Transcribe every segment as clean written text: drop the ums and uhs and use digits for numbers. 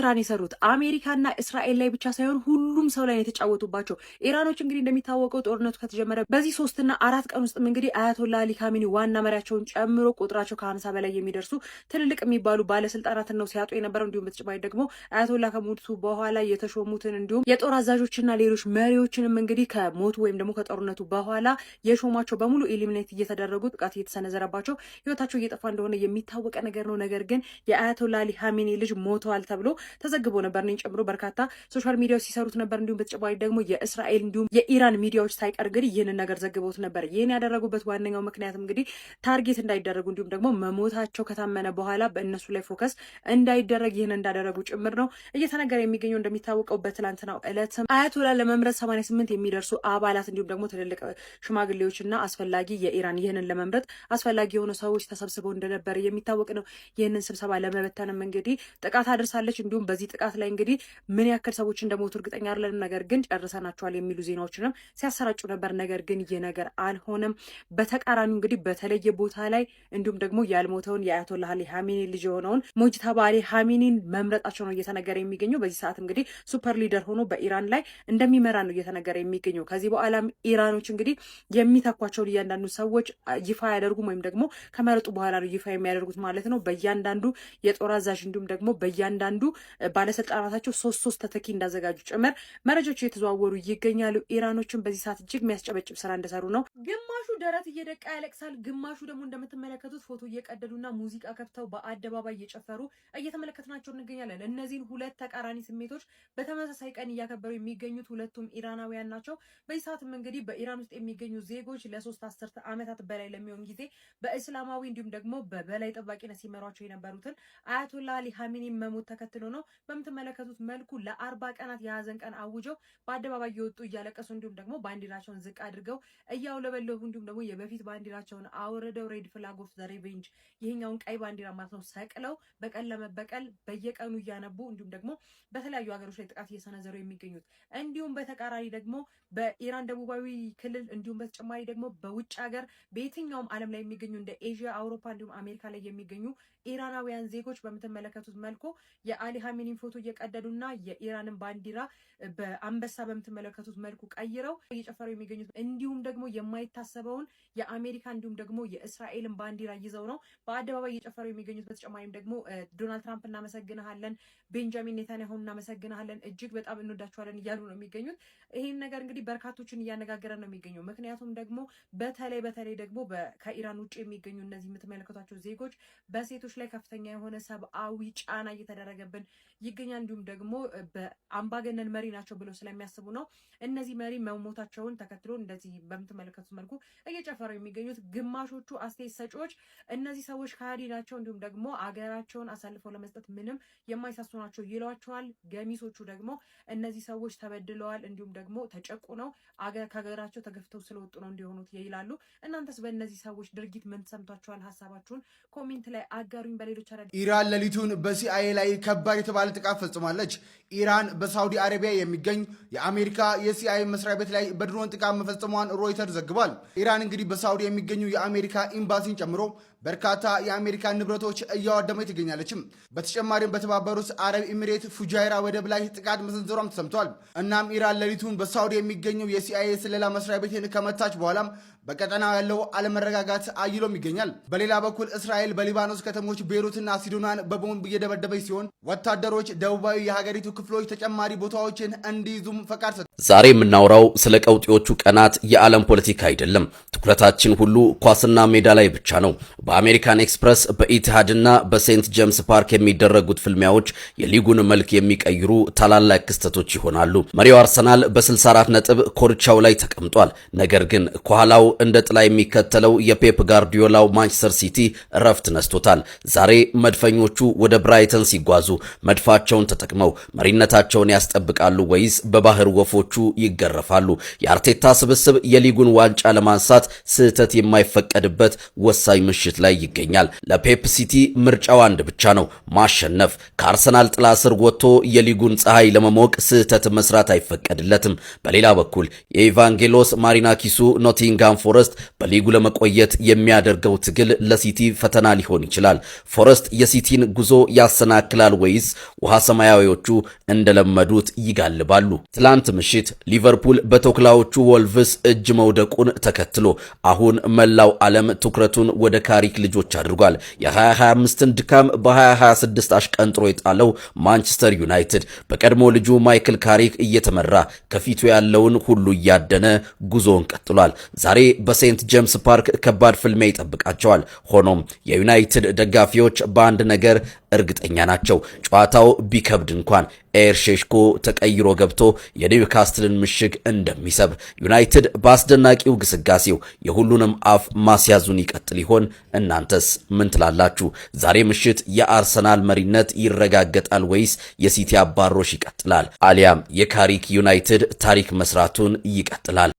ስራን የሰሩት አሜሪካና እስራኤል ላይ ብቻ ሳይሆን ሁሉም ሰው ላይ የተጫወቱባቸው ኢራኖች እንግዲህ እንደሚታወቀው ጦርነቱ ከተጀመረ በዚህ 3 እና 4 ቀን ውስጥ እንግዲህ አያቶላ አሊ ካሚኒ ዋና መሪያቸውን ጨምሮ ቁጥራቸው ከ50 በላይ የሚደርሱ ትልልቅ የሚባሉ ባለስልጣናትን ነው ሲያጡ የነበረው። እንዲሁም በተጨማሪ ደግሞ አያቶላ ከሞቱ በኋላ የተሾሙትን እንዲሁም የጦር አዛዦችና ሌሎች መሪዎችንም እንግዲህ ከሞቱ ወይም ደግሞ ከጦርነቱ በኋላ የሾማቸው በሙሉ ኤሊሚኔት እየተደረጉ ጥቃት እየተሰነዘረባቸው ህይወታቸው እየጠፋ እንደሆነ የሚታወቀ ነገር ነው። ነገር ግን የአያቶላ አሊ ካሚኒ ልጅ ሞተዋል ተብሎ ተዘግቦ ነበር። እኔን ጨምሮ በርካታ ሶሻል ሚዲያዎች ሲሰሩት ነበር። እንዲሁም በተጨማሪ ደግሞ የእስራኤል እንዲሁም የኢራን ሚዲያዎች ሳይቀር እንግዲህ ይህንን ነገር ዘግበውት ነበር። ይህን ያደረጉበት ዋነኛው ምክንያት እንግዲህ ታርጌት እንዳይደረጉ እንዲሁም ደግሞ መሞታቸው ከታመነ በኋላ በእነሱ ላይ ፎከስ እንዳይደረግ ይህን እንዳደረጉ ጭምር ነው እየተነገረ የሚገኘው። እንደሚታወቀው በትላንትናው ዕለት አያቶላ ለመምረጥ 88 የሚደርሱ አባላት እንዲሁም ደግሞ ትልልቅ ሽማግሌዎችና አስፈላጊ የኢራን ይህንን ለመምረጥ አስፈላጊ የሆኑ ሰዎች ተሰብስበው እንደነበር የሚታወቅ ነው። ይህንን ስብሰባ ለመበተንም እንግዲህ ጥቃት አድርሳለች። እንዲሁም በዚህ ጥቃት ላይ እንግዲህ ምን ያክል ሰዎች እንደሞቱ እርግጠኛ አይደለንም። ነገር ግን ጨርሰናቸዋል የሚሉ ዜናዎችንም ሲያሰራጩ ነበር። ነገር ግን ይህ ነገር አልሆነም። በተቃራኒው እንግዲህ በተለየ ቦታ ላይ እንዲሁም ደግሞ ያልሞተውን የአያቶላ አሊ ካሚኒ ልጅ የሆነውን ሙጅተባ አሊ ካሚኒን መምረጣቸው ነው እየተነገረ የሚገኘው። በዚህ ሰዓት እንግዲህ ሱፐር ሊደር ሆኖ በኢራን ላይ እንደሚመራ ነው እየተነገረ የሚገኘው። ከዚህ በኋላም ኢራኖች እንግዲህ የሚተኳቸውን እያንዳንዱ ሰዎች ይፋ ያደርጉም ወይም ደግሞ ከመረጡ በኋላ ነው ይፋ የሚያደርጉት ማለት ነው። በእያንዳንዱ የጦር አዛዥ እንዲሁም ደግሞ በእያንዳንዱ ባለስልጣናታቸው 3 ተተኪ እንዳዘጋጁ ጭምር መረጃዎች እየተዘዋወሩ ይገኛሉ። ኢራኖችን በዚህ ሰዓት እጅግ የሚያስጨበጭብ ስራ እንደሰሩ ነው። ግማሹ ደረት እየደቃ ያለቅሳል፣ ግማሹ ደግሞ እንደምትመለከቱት ፎቶ እየቀደዱና ሙዚቃ ከፍተው በአደባባይ እየጨፈሩ እየተመለከትናቸው እንገኛለን። እነዚህን ሁለት ተቃራኒ ስሜቶች በተመሳሳይ ቀን እያከበሩ የሚገኙት ሁለቱም ኢራናውያን ናቸው። በዚህ ሰዓትም እንግዲህ በኢራን ውስጥ የሚገኙ ዜጎች ለ3 አስርተ ዓመታት በላይ ለሚሆን ጊዜ በእስላማዊ እንዲሁም ደግሞ በበላይ ጠባቂነት ሲመሯቸው የነበሩትን አያቶላ አሊ ካሚኒ መሞት ተከትሎ ነው በምትመለከቱት መልኩ ለ40 ቀናት የሀዘን ቀን አውጀው በአደባባይ የወጡ እያለቀሱ እንዲሁም ደግሞ ባንዲራቸውን ዝቅ አድርገው እያውለበለቡ እንዲሁም ደግሞ የበፊት ባንዲራቸውን አውርደው ሬድ ፍላግ ኦፍ ዘ ሪቬንጅ ይሄኛውን ቀይ ባንዲራ ማለት ነው ሰቅለው በቀል ለመበቀል በየቀኑ እያነቡ እንዲሁም ደግሞ በተለያዩ ሀገሮች ላይ ጥቃት እየሰነዘሩ የሚገኙት። እንዲሁም በተቃራኒ ደግሞ በኢራን ደቡባዊ ክልል እንዲሁም በተጨማሪ ደግሞ በውጭ ሀገር በየትኛውም ዓለም ላይ የሚገኙ እንደ ኤዥያ፣ አውሮፓ እንዲሁም አሜሪካ ላይ የሚገኙ ኢራናውያን ዜጎች በምትመለከቱት መልኩ የአሊ ካሚኒን ፎቶ እየቀደዱና የኢራንን ባንዲራ በአንበሳ በምትመለከቱት መልኩ ቀይረው እየጨፈሩ የሚገኙት እንዲሁም ደግሞ የማይታሰበውን የአሜሪካ እንዲሁም ደግሞ የእስራኤልን ባንዲራ ይዘው ነው በአደባባይ እየጨፈሩ የሚገኙት። በተጨማሪም ደግሞ ዶናልድ ትራምፕ እናመሰግናለን፣ ቤንጃሚን ኔታንያሁ እናመሰግናለን፣ እጅግ በጣም እንወዳቸዋለን እያሉ ነው የሚገኙት። ይህን ነገር እንግዲህ በርካቶችን እያነጋገረ ነው የሚገኘው። ምክንያቱም ደግሞ በተለይ ደግሞ ከኢራን ውጭ የሚገኙ እነዚህ የምትመለከቷቸው ዜጎች በሴቶች ላይ ከፍተኛ የሆነ ሰብአዊ ጫና እየተደረገብን ይገኛል። እንዲሁም ደግሞ በአምባገነን መሪ ናቸው ብለው ስለሚያስቡ ነው እነዚህ መሪ መሞታቸውን ተከትሎ እንደዚህ በምትመለከቱት መልኩ እየጨፈሩ የሚገኙት። ግማሾቹ አስተያየት ሰጪዎች እነዚህ ሰዎች ከሃዲ ናቸው እንዲሁም ደግሞ አገራቸውን አሳልፈው ለመስጠት ምንም የማይሳሱ ናቸው ይሏቸዋል። ገሚሶቹ ደግሞ እነዚህ ሰዎች ተበድለዋል እንዲሁም ደግሞ ተጨቁነው ከሀገራቸው ተገፍተው ስለወጡ ነው እንዲሆኑት ይላሉ። እናንተስ በእነዚህ ሰዎች ድርጊት ምን ተሰምቷችኋል? ሀሳባችሁን ኮሜንት ላይ አጋሩኝ። በሌሎች ኢራን ሌሊቱን በሲአይኤ ላይ ከባድ የተባለ ጥቃት ፈጽማለች። ኢራን በሳውዲ አረቢያ የሚገኝ የአሜሪካ የሲአይኤ መስሪያ ቤት ላይ በድሮን ጥቃት መፈጸሟን ሮይተር ዘግቧል። ኢራን እንግዲህ በሳውዲ የሚገኙ የአሜሪካ ኤምባሲን ጨምሮ በርካታ የአሜሪካ ንብረቶች እያወደመች ትገኛለችም። በተጨማሪም በተባበሩት አረብ ኤሚሬት ፉጃይራ ወደብ ላይ ጥቃት መሰንዘሯም ተሰምቷል። እናም ኢራን ሌሊቱን በሳውዲ የሚገኘው የሲአይኤ ስለላ መስሪያ ቤትን ከመታች በኋላም በቀጠናው ያለው አለመረጋጋት አይሎም ይገኛል። በሌላ በኩል እስራኤል በሊባኖስ ከተሞች ቤይሩትና ሲዶናን በቦምብ እየደበደበች ሲሆን ወታደሮች ደቡባዊ የሀገሪቱ ክፍሎች ተጨማሪ ቦታዎችን እንዲይዙም ፈቃድ ሰጥተዋል። ዛሬ የምናወራው ስለ ቀውጢዎቹ ቀናት የዓለም ፖለቲካ አይደለም። ትኩረታችን ሁሉ ኳስና ሜዳ ላይ ብቻ ነው። በአሜሪካን ኤክስፕረስ በኢቲሃድና በሴንት ጄምስ ፓርክ የሚደረጉት ፍልሚያዎች የሊጉን መልክ የሚቀይሩ ታላላቅ ክስተቶች ይሆናሉ። መሪው አርሰናል በ64 ነጥብ ኮርቻው ላይ ተቀምጧል። ነገር ግን ከኋላው እንደ ጥላ የሚከተለው የፔፕ ጋርዲዮላው ማንቸስተር ሲቲ እረፍት ነስቶታል። ዛሬ መድፈኞቹ ወደ ብራይተን ሲጓዙ መድፋቸውን ተጠቅመው መሪነታቸውን ያስጠብቃሉ ወይስ በባህር ወፎቹ ደጋፊዎቹ ይገረፋሉ። የአርቴታ ስብስብ የሊጉን ዋንጫ ለማንሳት ስህተት የማይፈቀድበት ወሳኝ ምሽት ላይ ይገኛል። ለፔፕ ሲቲ ምርጫው አንድ ብቻ ነው፣ ማሸነፍ። ከአርሰናል ጥላ ስር ወጥቶ የሊጉን ፀሐይ ለመሞቅ ስህተት መስራት አይፈቀድለትም። በሌላ በኩል የኢቫንጌሎስ ማሪናኪሱ ኖቲንጋም ፎረስት በሊጉ ለመቆየት የሚያደርገው ትግል ለሲቲ ፈተና ሊሆን ይችላል። ፎረስት የሲቲን ጉዞ ያሰናክላል ወይስ ውሃ ሰማያዊዎቹ እንደለመዱት ይጋልባሉ? ትላንት ምሽት ሊቨርፑል በተኩላዎቹ ወልቭስ እጅ መውደቁን ተከትሎ አሁን መላው ዓለም ትኩረቱን ወደ ካሪክ ልጆች አድርጓል። የ2025ን ድካም በ2026 አሽቀንጥሮ የጣለው ማንቸስተር ዩናይትድ በቀድሞ ልጁ ማይክል ካሪክ እየተመራ ከፊቱ ያለውን ሁሉ እያደነ ጉዞውን ቀጥሏል። ዛሬ በሴንት ጄምስ ፓርክ ከባድ ፍልሚያ ይጠብቃቸዋል። ሆኖም የዩናይትድ ደጋፊዎች በአንድ ነገር እርግጠኛ ናቸው። ጨዋታው ቢከብድ እንኳን ኤር ሼሽኮ ተቀይሮ ገብቶ የኒውካስትልን ምሽግ እንደሚሰብ ዩናይትድ በአስደናቂው ግስጋሴው የሁሉንም አፍ ማስያዙን ይቀጥል ይሆን? እናንተስ ምን ትላላችሁ? ዛሬ ምሽት የአርሰናል መሪነት ይረጋገጣል ወይስ የሲቲ አባሮሽ ይቀጥላል? አሊያም የካሪክ ዩናይትድ ታሪክ መስራቱን ይቀጥላል?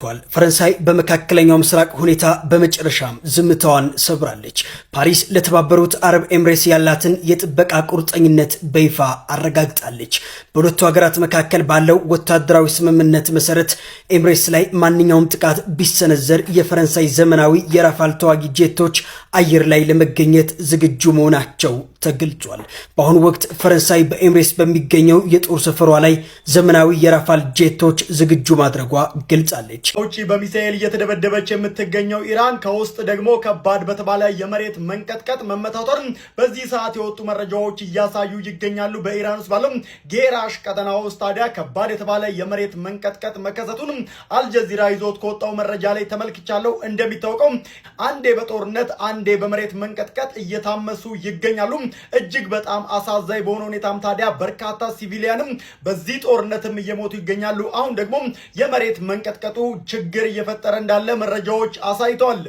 ፈረንሳይ በመካከለኛው ምስራቅ ሁኔታ በመጨረሻም ዝምታዋን ሰብራለች። ፓሪስ ለተባበሩት አረብ ኤምሬትስ ያላትን የጥበቃ ቁርጠኝነት በይፋ አረጋግጣለች። በሁለቱ ሀገራት መካከል ባለው ወታደራዊ ስምምነት መሰረት ኤምሬትስ ላይ ማንኛውም ጥቃት ቢሰነዘር የፈረንሳይ ዘመናዊ የራፋል ተዋጊ ጄቶች አየር ላይ ለመገኘት ዝግጁ መሆናቸው ተገልጿል። በአሁኑ ወቅት ፈረንሳይ በኤምሬትስ በሚገኘው የጦር ሰፈሯ ላይ ዘመናዊ የራፋል ጄቶች ዝግጁ ማድረጓ ገልጻለች። ውጪ በሚሳኤል እየተደበደበች የምትገኘው ኢራን ከውስጥ ደግሞ ከባድ በተባለ የመሬት መንቀጥቀጥ መመታቷን በዚህ ሰዓት የወጡ መረጃዎች እያሳዩ ይገኛሉ። በኢራን ውስጥ ባለው ጌራሽ ቀጠና ውስጥ ታዲያ ከባድ የተባለ የመሬት መንቀጥቀጥ መከሰቱን አልጀዚራ ይዞት ከወጣው መረጃ ላይ ተመልክቻለሁ። እንደሚታወቀው አንዴ በጦርነት አንዴ በመሬት መንቀጥቀጥ እየታመሱ ይገኛሉ። እጅግ በጣም አሳዛኝ በሆነ ሁኔታም ታዲያ በርካታ ሲቪሊያንም በዚህ ጦርነትም እየሞቱ ይገኛሉ። አሁን ደግሞ የመሬት መንቀጥቀጡ ችግር እየፈጠረ እንዳለ መረጃዎች አሳይተዋል።